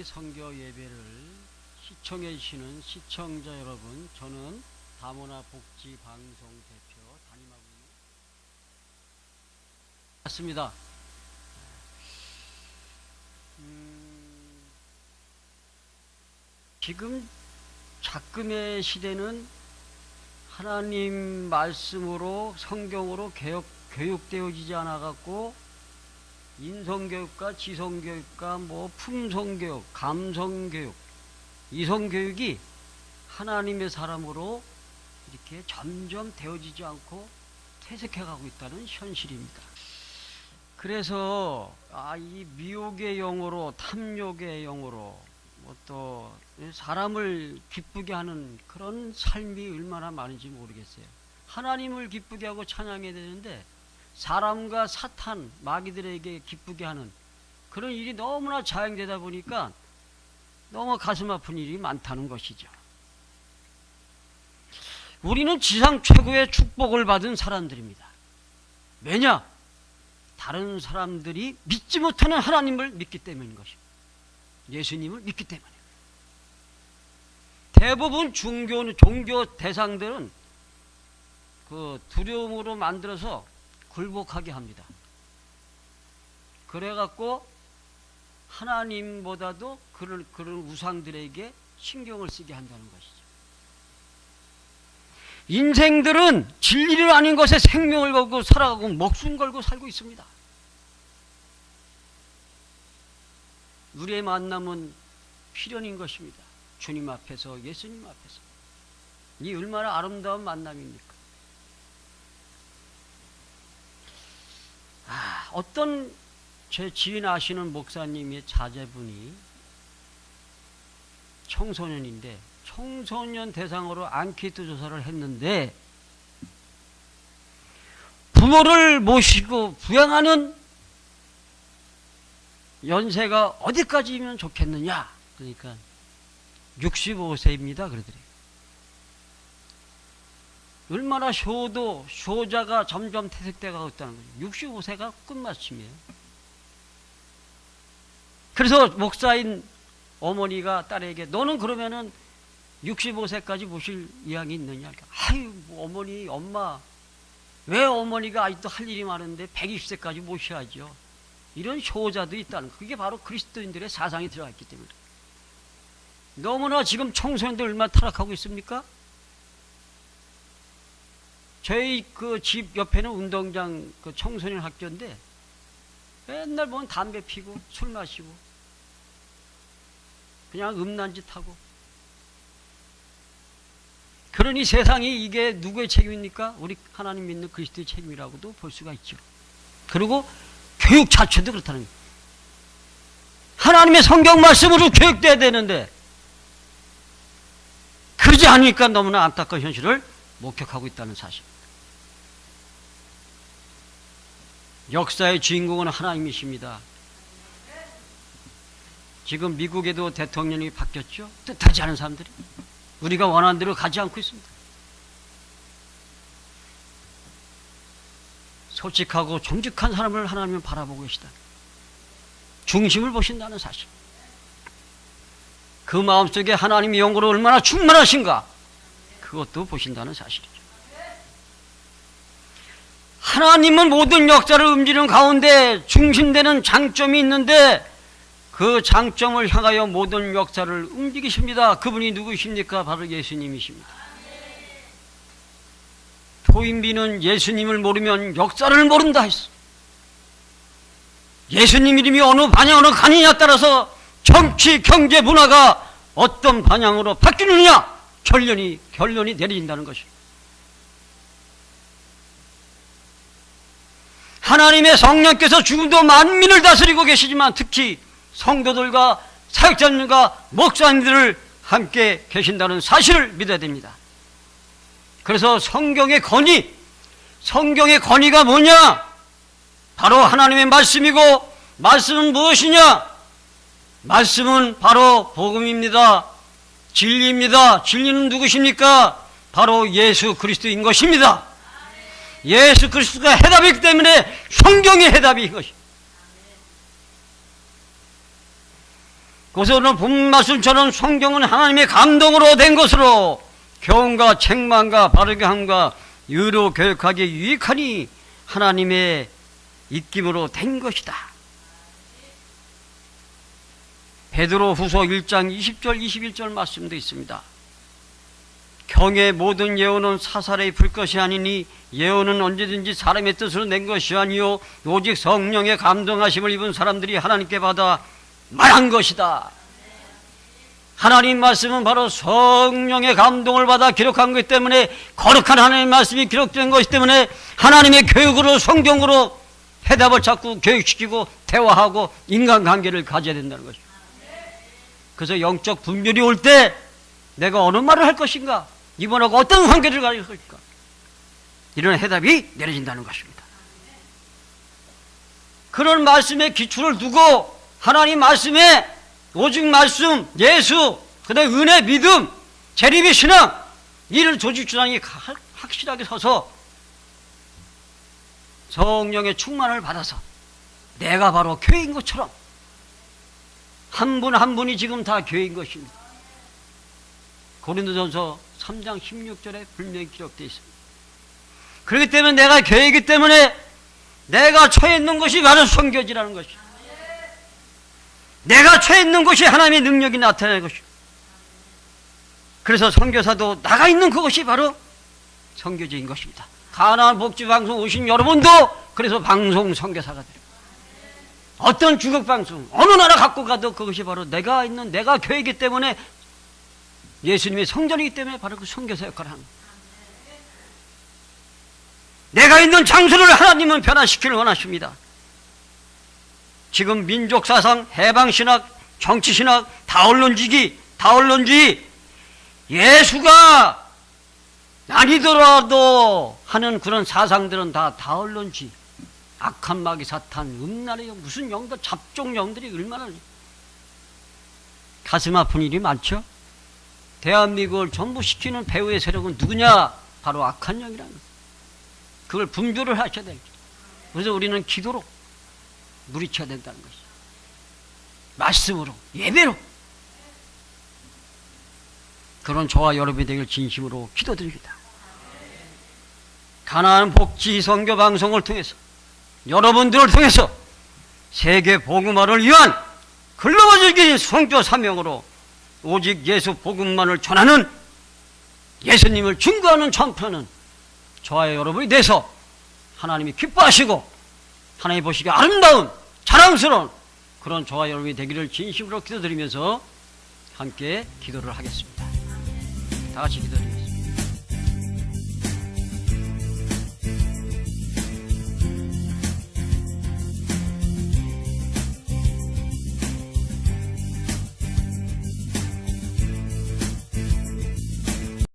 선교 예배를 시청해 주시는 시청자 여러분, 저는 다모나 복지 방송 대표 담임하고 있습니다. 지금 작금의 시대는 하나님 말씀으로 성경으로 교육되어지지 않아 갖고 인성교육과 지성교육과 품성교육, 감성교육, 이성교육이 하나님의 사람으로 이렇게 점점 되어지지 않고 퇴색해가고 있다는 현실입니다. 그래서 이 미혹의 영으로, 탐욕의 영으로, 또 사람을 기쁘게 하는 그런 삶이 얼마나 많은지 모르겠어요. 하나님을 기쁘게 하고 찬양해야 되는데 사람과 사탄, 마귀들에게 기쁘게 하는 그런 일이 너무나 자행되다 보니까 너무 가슴 아픈 일이 많다는 것이죠. 우리는 지상 최고의 축복을 받은 사람들입니다. 왜냐? 다른 사람들이 믿지 못하는 하나님을 믿기 때문인 것입니다. 예수님을 믿기 때문에. 대부분 종교 대상들은 그 두려움으로 만들어서 굴복하게 합니다. 그래갖고 하나님보다도 그런 우상들에게 신경을 쓰게 한다는 것이죠. 인생들은 진리를 아닌 것에 생명을 걸고 살아가고 목숨 걸고 살고 있습니다. 우리의 만남은 필연인 것입니다. 주님 앞에서, 예수님 앞에서. 이 얼마나 아름다운 만남입니까? 어떤 제 지인 아시는 목사님의 자제분이 청소년인데 청소년 대상으로 앙케이트 조사를 했는데 부모를 모시고 부양하는 연세가 어디까지면 좋겠느냐? 그러니까 65세입니다. 그러더래요. 얼마나 효자가 점점 퇴색돼 가고 있다는 거죠. 65세가 끝마침이에요. 그래서 목사인 어머니가 딸에게 너는 그러면은 65세까지 모실 의향이 있느냐? 아유, 어머니, 엄마, 왜 어머니가 아직도 할 일이 많은데 120세까지 모셔야죠. 이런 효자도 있다는 거. 그게 바로 그리스도인들의 사상이 들어가 있기 때문에. 너무나 지금 청소년들 얼마나 타락하고 있습니까? 저희 그 집 옆에는 운동장 그 청소년 학교인데 맨날 보면 담배 피고 술 마시고 그냥 음란짓 하고. 그러니 세상이 이게 누구의 책임입니까? 우리 하나님 믿는 그리스도의 책임이라고도 볼 수가 있죠. 그리고 교육 자체도 그렇다는 거예요. 하나님의 성경 말씀으로 교육돼야 되는데 그러지 않으니까 너무나 안타까운 현실을 목격하고 있다는 사실. 역사의 주인공은 하나님이십니다. 지금 미국에도 대통령이 바뀌었죠. 뜻하지 않은 사람들이 우리가 원하는 대로 가지 않고 있습니다. 솔직하고 정직한 사람을 하나님은 바라보고 계시다. 중심을 보신다는 사실. 그 마음속에 하나님의 영으로 얼마나 충만하신가 그것도 보신다는 사실이죠. 하나님은 모든 역사를 움직이는 가운데 중심되는 장점이 있는데 그 장점을 향하여 모든 역사를 움직이십니다. 그분이 누구십니까? 바로 예수님이십니다. 토인비는 예수님을 모르면 역사를 모른다 했어. 예수님 이름이 어느 방향으로 가느냐에 따라서 정치, 경제, 문화가 어떤 방향으로 바뀌느냐 결론이 내려진다는 것입니다. 하나님의 성령께서 지금도 만민을 다스리고 계시지만 특히 성도들과 사역자님과 목사님들을 함께 계신다는 사실을 믿어야 됩니다. 그래서 성경의 건의가 뭐냐? 바로 하나님의 말씀이고 말씀은 무엇이냐? 말씀은 바로 복음입니다. 진리입니다. 진리는 누구십니까? 바로 예수 그리스도인 것입니다. 예수 그리스도가 해답이기 때문에 성경의 해답이 이것입니다. 그래서 본 말씀처럼 성경은 하나님의 감동으로 된 것으로 교훈과 책망과 바르게 함과 의로 교육하기에 유익하니 하나님의 입김으로 된 것이다. 베드로 후서 1장 20절 21절 말씀도 있습니다. 경의 모든 예언은 사사의 불 것이 아니니 예언은 언제든지 사람의 뜻으로 낸 것이 아니요 오직 성령의 감동하심을 입은 사람들이 하나님께 받아 말한 것이다. 하나님 말씀은 바로 성령의 감동을 받아 기록한 것이기 때문에, 거룩한 하나님의 말씀이 기록된 것이기 때문에 하나님의 교육으로, 성경으로 해답을 찾고 교육시키고 대화하고 인간관계를 가져야 된다는 것입니다. 그래서 영적 분별이 올 때 내가 어느 말을 할 것인가, 이분하고 어떤 관계를 가질 것인가, 이런 해답이 내려진다는 것입니다. 그런 말씀에 기초를 두고 하나님 말씀에 오직 말씀, 예수, 그다음에 은혜, 믿음, 재림의 신앙, 이를 조직주장이 확실하게 서서 성령의 충만을 받아서 내가 바로 교회인 것처럼 한 분 한 분이 지금 다 교회인 것입니다. 고린도전서 3장 16절에 분명히 기록되어 있습니다. 그렇기 때문에 내가 교회이기 때문에 내가 처해 있는 것이 바로 선교지라는 것입니다. 내가 처해 있는 곳이 하나님의 능력이 나타나는 것입니다. 그래서 선교사도 나가 있는 그것이 바로 선교지인 것입니다. 가나안 복지방송 오신 여러분도 그래서 방송 선교사가 돼요. 어떤 주극방송 어느 나라 갖고 가도 그것이 바로 내가 있는, 내가 교회이기 때문에, 예수님의 성전이기 때문에 바로 그 선교사 역할을 합니다. 내가 있는 장소를 하나님은 변화시키를 원하십니다. 지금 민족사상, 해방신학, 정치신학, 다언론주의, 예수가 아니더라도 하는 그런 사상들은 다 다언론주의, 악한 마귀 사탄, 음란의 영, 무슨 영들, 잡종 영들이 얼마나 가슴 아픈 일이 많죠. 대한민국을 전부시키는 배후의 세력은 누구냐? 바로 악한 영이라는 거예요. 그걸 분별을 하셔야 됩니다. 그래서 우리는 기도로 물리쳐야 된다는 것이죠. 말씀으로, 예배로. 그런 저와 여러분이 되길 진심으로 기도드립니다. 가나안 복지 선교 방송을 통해서, 여러분들을 통해서 세계 복음화를 위한 글로벌적인 선교 사명으로 오직 예수 복음만을 전하는, 예수님을 증거하는, 전파하는 저와 여러분이 돼서 하나님이 기뻐하시고 하나님 보시기에 아름다운, 자랑스러운 그런 저와 여러분이 되기를 진심으로 기도드리면서 함께 기도를 하겠습니다. 다 같이 기도드립니다.